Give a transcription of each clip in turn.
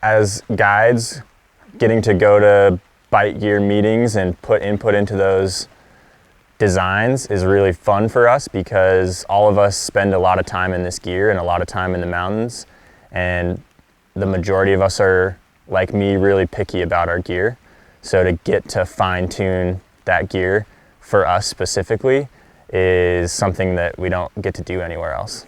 as guides, getting to go to Bight Gear meetings and put input into those designs is really fun for us because all of us spend a lot of time in this gear and a lot of time in the mountains, and the majority of us are, like me, really picky about our gear. So to get to fine-tune that gear for us specifically is something that we don't get to do anywhere else.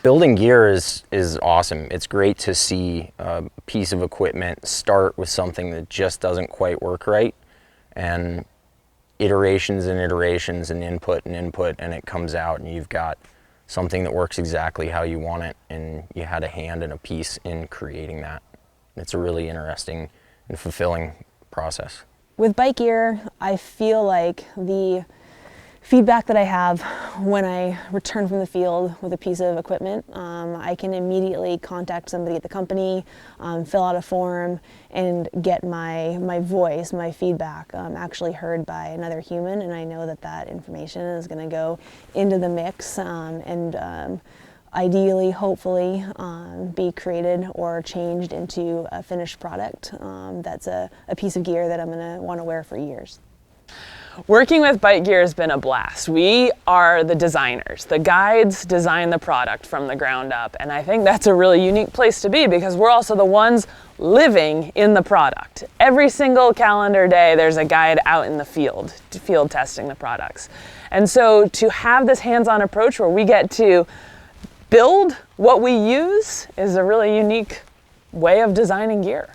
Building gear is awesome. It's great to see a piece of equipment start with something that just doesn't quite work right, and iterations and iterations and input, and it comes out and you've got something that works exactly how you want it, and you had a hand and a piece in creating that. It's a really interesting and fulfilling process. With Bight Gear, I feel like the feedback that I have when I return from the field with a piece of equipment, I can immediately contact somebody at the company, fill out a form, and get my voice, my feedback actually heard by another human, and I know that that information is going to go into the mix and ideally, hopefully, be created or changed into a finished product that's a piece of gear that I'm going to want to wear for years. Working with Bight Gear has been a blast. We are the designers. The guides design the product from the ground up, and I think that's a really unique place to be because we're also the ones living in the product. Every single calendar day there's a guide out in the field testing the products. And so to have this hands-on approach where we get to build what we use is a really unique way of designing gear.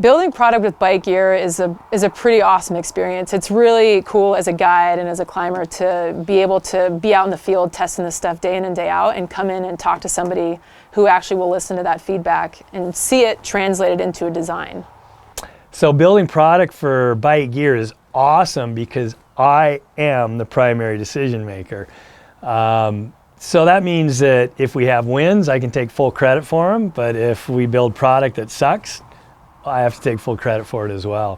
Building product with Bight Gear is a pretty awesome experience. It's really cool as a guide and as a climber to be able to be out in the field testing this stuff day in and day out and come in and talk to somebody who actually will listen to that feedback and see it translated into a design. So building product for Bight Gear is awesome because I am the primary decision maker. So that means that if we have wins, I can take full credit for them, but if we build product that sucks, I have to take full credit for it as well.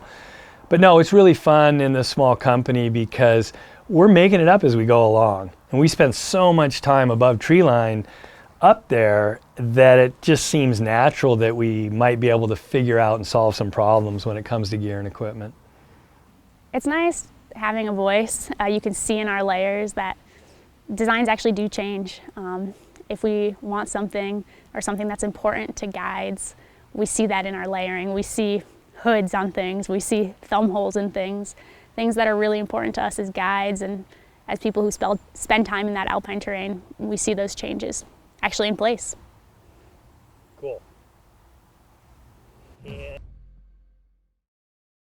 But no, it's really fun in this small company because we're making it up as we go along. And we spend so much time above tree line up there that it just seems natural that we might be able to figure out and solve some problems when it comes to gear and equipment. It's nice having a voice. You can see in our layers that designs actually do change. If we want something or something that's important to guides, we see that in our layering. We see hoods on things, we see thumb holes in things that are really important to us as guides and as people who spend time in that alpine terrain. We see those changes actually in place.